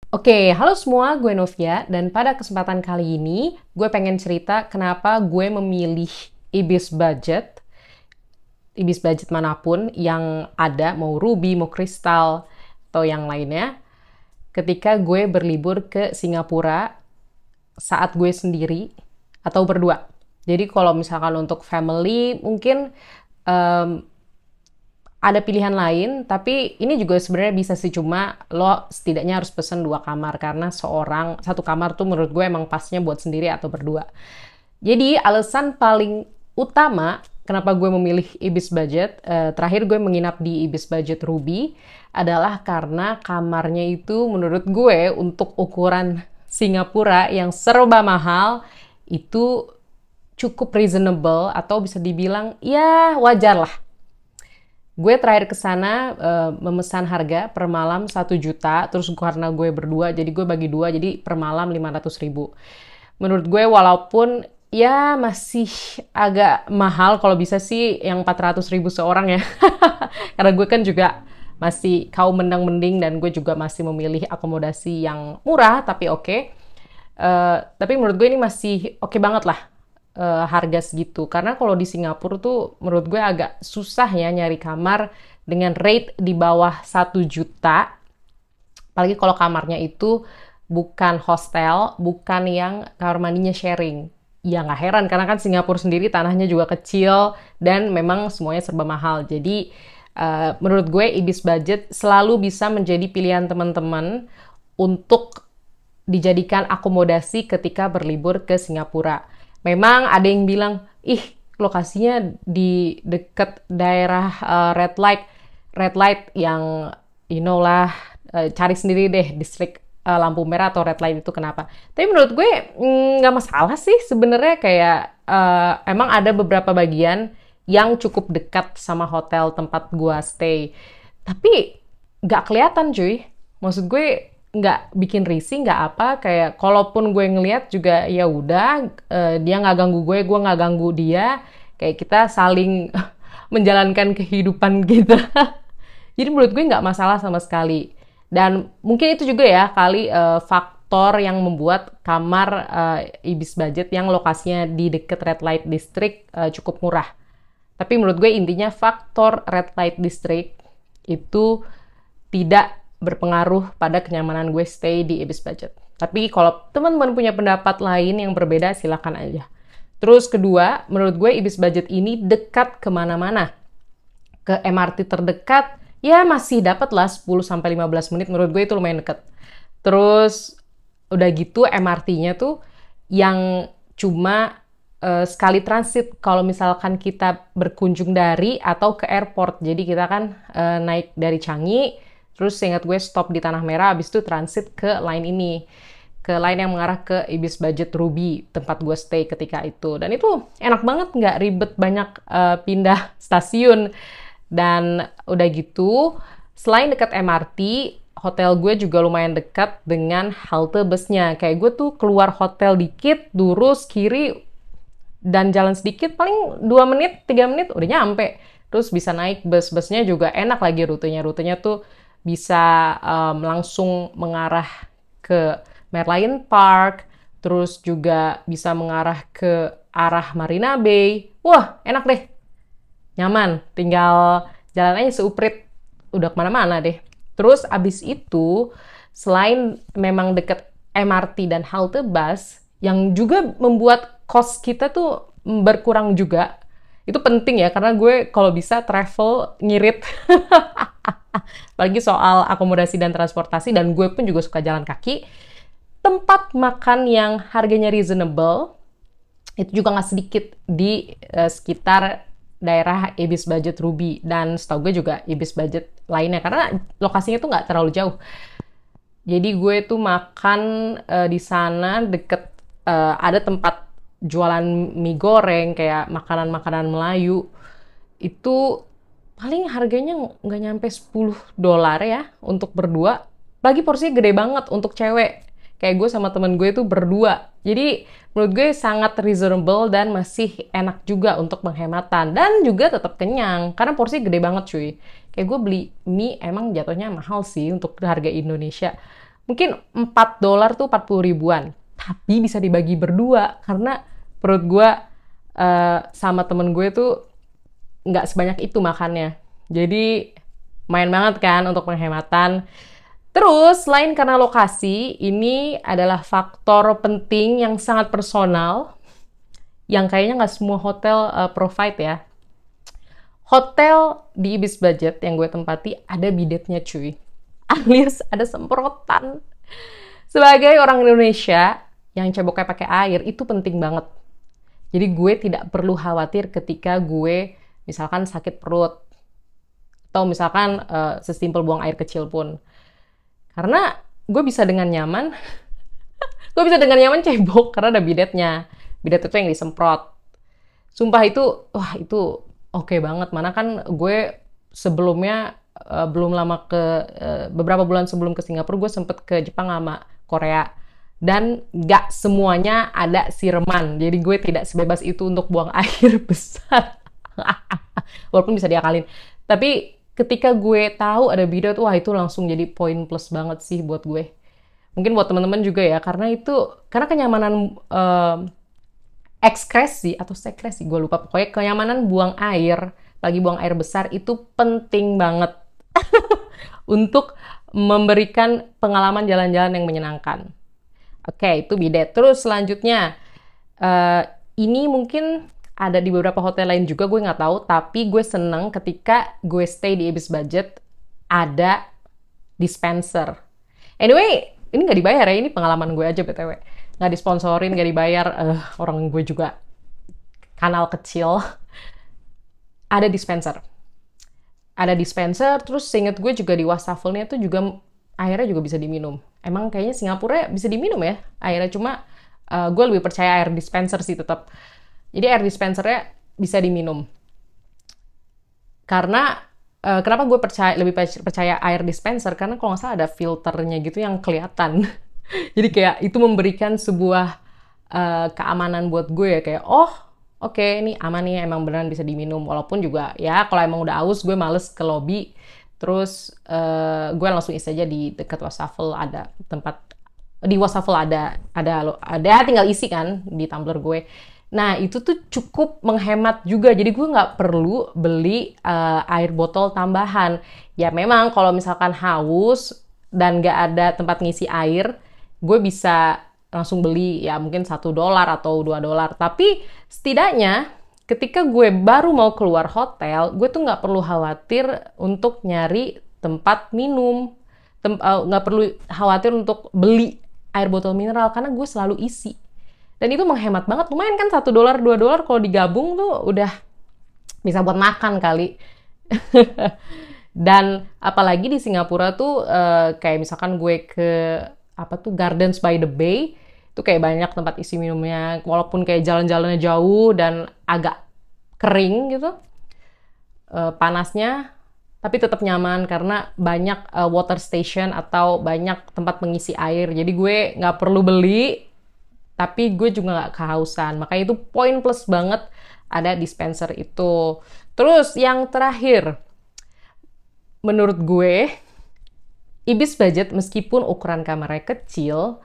Oke, halo semua, gue Novia, dan pada kesempatan kali ini gue pengen cerita kenapa gue memilih Ibis Budget, Ibis Budget manapun yang ada, mau Ruby, mau Crystal, atau yang lainnya, ketika gue berlibur ke Singapura saat gue sendiri atau berdua. Jadi kalau misalkan untuk family, mungkin em, ada pilihan lain, tapi ini juga sebenarnya bisa sih, cuma lo setidaknya harus pesen 2 kamar karena satu kamar tuh menurut gue emang pasnya buat sendiri atau berdua. Jadi alasan paling utama kenapa gue memilih Ibis Budget, terakhir gue menginap di Ibis Budget Ruby adalah karena kamarnya itu menurut gue untuk ukuran Singapura yang serba mahal itu cukup reasonable atau bisa dibilang ya wajar lah. Gue terakhir ke sana memesan harga per malam 1 juta, terus karena gue berdua, jadi gue bagi dua, jadi per malam 500 ribu. Menurut gue walaupun ya masih agak mahal, kalau bisa sih yang 400 ribu seorang ya. Karena gue kan juga masih kaum mendang-mending dan gue juga masih memilih akomodasi yang murah tapi oke. Tapi menurut gue ini masih oke banget lah harga segitu. Karena kalau di Singapura tuh menurut gue agak susah ya nyari kamar dengan rate di bawah 1 juta. Apalagi kalau kamarnya itu bukan hostel, bukan yang kamar mandinya sharing. Ya nggak heran, karena kan Singapura sendiri tanahnya juga kecil dan memang semuanya serba mahal. Jadi menurut gue Ibis Budget selalu bisa menjadi pilihan teman-teman untuk dijadikan akomodasi ketika berlibur ke Singapura. Memang ada yang bilang, ih lokasinya di dekat daerah red light yang you know lah, cari sendiri deh distrik lampu merah atau red light itu kenapa. Tapi menurut gue nggak masalah sih sebenarnya, kayak emang ada beberapa bagian yang cukup dekat sama hotel tempat gue stay. Tapi nggak kelihatan cuy. Maksud gue nggak bikin risih, nggak apa, kayak kalaupun gue ngeliat juga ya udah, dia nggak ganggu gue nggak ganggu dia, kayak kita saling menjalankan kehidupan kita. Jadi menurut gue nggak masalah sama sekali. Dan mungkin itu juga ya kali faktor yang membuat kamar Ibis Budget yang lokasinya di deket Red Light District cukup murah. Tapi menurut gue intinya faktor Red Light District itu tidak berpengaruh pada kenyamanan gue stay di Ibis Budget. Tapi kalau teman-teman punya pendapat lain yang berbeda, silakan aja. Terus kedua, menurut gue Ibis Budget ini dekat kemana-mana. Ke MRT terdekat, ya masih dapat lah 10-15 menit, menurut gue itu lumayan dekat. Terus udah gitu MRT-nya tuh yang cuma sekali transit kalau misalkan kita berkunjung dari atau ke airport. Jadi kita kan naik dari Changi, terus seingat gue stop di Tanah Merah, habis itu transit ke line ini. Ke line yang mengarah ke Ibis Budget Ruby, tempat gue stay ketika itu. Dan itu enak banget, nggak ribet banyak pindah stasiun. Dan udah gitu, selain dekat MRT, hotel gue juga lumayan dekat dengan halte busnya. Kayak gue tuh keluar hotel dikit, lurus, kiri, dan jalan sedikit, paling 2 menit, 3 menit udah nyampe. Terus bisa naik bus, busnya juga enak lagi rutenya. Rutenya tuh bisa langsung mengarah ke Merlion Park, terus juga bisa mengarah ke arah Marina Bay. Wah, enak deh. Nyaman, tinggal jalan aja seuprit, udah kemana-mana deh. Terus abis itu, selain memang deket MRT dan halte bus, yang juga membuat cost kita tuh berkurang juga. Itu penting ya, karena gue kalau bisa travel ngirit. Apalagi soal akomodasi dan transportasi, dan gue pun juga suka jalan kaki. Tempat makan yang harganya reasonable, itu juga nggak sedikit di sekitar daerah Ibis Budget Ruby. Dan setahu gue juga Ibis Budget lainnya, karena lokasinya tuh nggak terlalu jauh. Jadi gue tuh makan di sana deket ada tempat jualan mie goreng, kayak makanan-makanan Melayu. Itu paling harganya nggak nyampe $10 ya untuk berdua. Lagi porsinya gede banget untuk cewek. Kayak gue sama temen gue itu berdua. Jadi menurut gue sangat reasonable dan masih enak juga untuk penghematan. Dan juga tetap kenyang, karena porsinya gede banget cuy. Kayak gue beli mie emang jatuhnya mahal sih untuk harga Indonesia. mungkin $4 tuh 40 ribuan. Tapi bisa dibagi berdua, karena perut gue sama temen gue tuh nggak sebanyak itu makannya. Jadi main banget kan untuk penghematan. Terus, selain karena lokasi, ini adalah faktor penting yang sangat personal, yang kayaknya nggak semua hotel provide ya. Hotel di Ibis Budget yang gue tempati ada bidetnya cuy. Alias ada semprotan. Sebagai orang Indonesia yang ceboknya pakai air, itu penting banget. Jadi gue tidak perlu khawatir ketika gue misalkan sakit perut. Atau misalkan sesimpel buang air kecil pun. Karena gue bisa dengan nyaman, cebok karena ada bidetnya. Bidet itu yang disemprot. Sumpah itu, wah itu oke banget. Mana kan gue sebelumnya belum lama beberapa bulan sebelum ke Singapura, gue sempet ke Jepang sama Korea. Dan gak semuanya ada sireman. Jadi gue tidak sebebas itu untuk buang air besar. Walaupun bisa diakalin. Tapi ketika gue tahu ada bidet, wah itu langsung jadi poin plus banget sih buat gue. Mungkin buat teman-teman juga ya, karena kenyamanan ekskresi atau sekresi, gue lupa. Pokoknya kenyamanan buang air, lagi buang air besar, itu penting banget untuk memberikan pengalaman jalan-jalan yang menyenangkan. Oke, itu bidet. Terus selanjutnya, ini mungkin ada di beberapa hotel lain juga, gue nggak tahu. Tapi gue seneng ketika gue stay di Ibis Budget, ada dispenser. Anyway, ini nggak dibayar ya, ini pengalaman gue aja BTW. Nggak disponsorin, nggak dibayar. Orang gue juga kanal kecil. Ada dispenser. Terus seinget gue juga di wastafel-nya tuh juga airnya juga bisa diminum. Emang kayaknya Singapura bisa diminum ya airnya, cuma gue lebih percaya air dispenser sih tetap. Jadi air dispensernya bisa diminum. Karena kenapa gue lebih percaya air dispenser? Karena kalau nggak salah ada filternya gitu yang kelihatan. Jadi kayak itu memberikan sebuah keamanan buat gue ya, kayak oke, ini aman nih, emang beneran bisa diminum. Walaupun juga ya kalau emang udah aus, gue males ke lobby. Terus gue langsung isi aja di dekat wastafel, ada tempat di wastafel ada tinggal isi kan di tumbler gue. Nah itu tuh cukup menghemat juga, jadi gue nggak perlu beli air botol tambahan. Ya memang kalau misalkan haus dan nggak ada tempat ngisi air, gue bisa langsung beli ya mungkin $1 atau $2. Tapi setidaknya ketika gue baru mau keluar hotel, gue tuh nggak perlu khawatir untuk nyari tempat minum, nggak perlu khawatir untuk beli air botol mineral karena gue selalu isi. Dan itu menghemat banget, lumayan kan $1, $2 kalau digabung tuh udah bisa buat makan kali. Dan apalagi di Singapura tuh kayak misalkan gue ke Gardens by the Bay, itu kayak banyak tempat isi minumnya, walaupun kayak jalan-jalannya jauh dan agak kering gitu panasnya, tapi tetap nyaman karena banyak water station atau banyak tempat mengisi air. Jadi gue nggak perlu beli, tapi gue juga nggak kehausan. Makanya itu poin plus banget ada dispenser itu. Terus yang terakhir, menurut gue Ibis Budget meskipun ukuran kamarnya kecil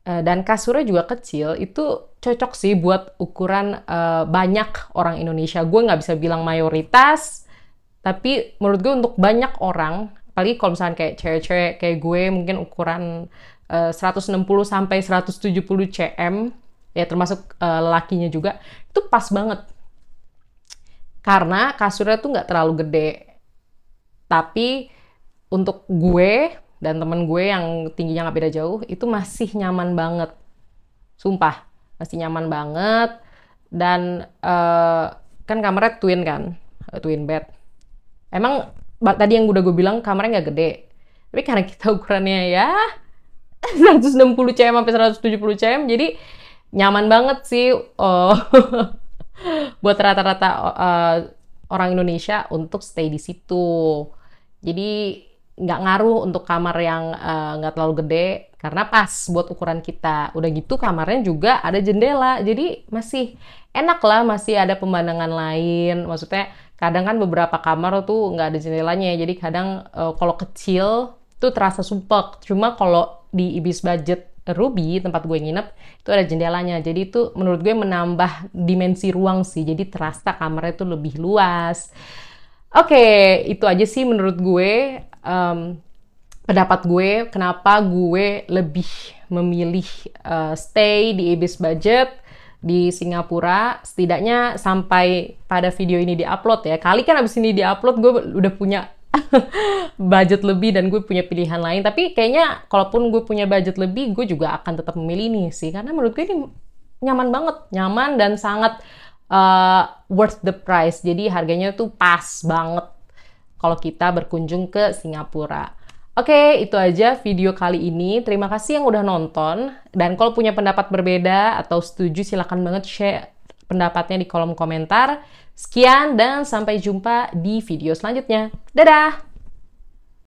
dan kasurnya juga kecil, itu cocok sih buat ukuran banyak orang Indonesia. Gue nggak bisa bilang mayoritas, tapi menurut gue untuk banyak orang, apalagi kalau misalnya kayak cewek-cewek kayak gue, mungkin ukuran 160 sampai 170 cm, ya termasuk lelakinya juga, itu pas banget. Karena kasurnya tuh nggak terlalu gede. Tapi untuk gue dan temen gue yang tingginya nggak beda jauh, itu masih nyaman banget. Sumpah, masih nyaman banget. Dan kan kamarnya twin kan, twin bed. Emang tadi yang udah gue bilang kamarnya nggak gede. Tapi karena kita ukurannya ya 160 cm sampai 170 cm, jadi nyaman banget sih buat rata-rata orang Indonesia untuk stay di situ. Jadi nggak ngaruh untuk kamar yang nggak terlalu gede, karena pas buat ukuran kita. Udah gitu kamarnya juga ada jendela, jadi masih enak lah, masih ada pemandangan lain. Maksudnya kadang kan beberapa kamar tuh nggak ada jendelanya, jadi kadang kalau kecil itu terasa sumpek. Cuma kalau di Ibis Budget Ruby, tempat gue nginep, itu ada jendelanya. Jadi itu menurut gue menambah dimensi ruang sih. Jadi terasa kamarnya itu lebih luas. Oke, itu aja sih menurut gue. Pendapat gue, kenapa gue lebih memilih stay di Ibis Budget di Singapura, setidaknya sampai pada video ini diupload ya. Kali kan abis ini diupload, gue udah punya budget lebih dan gue punya pilihan lain. Tapi kayaknya kalaupun gue punya budget lebih, gue juga akan tetap memilih ini sih. Karena menurut gue ini nyaman banget. Nyaman dan sangat worth the price. Jadi harganya tuh pas banget kalau kita berkunjung ke Singapura. Oke, itu aja video kali ini. Terima kasih yang udah nonton. Dan kalau punya pendapat berbeda atau setuju, silakan banget share pendapatnya di kolom komentar. Sekian dan sampai jumpa di video selanjutnya. Dadah!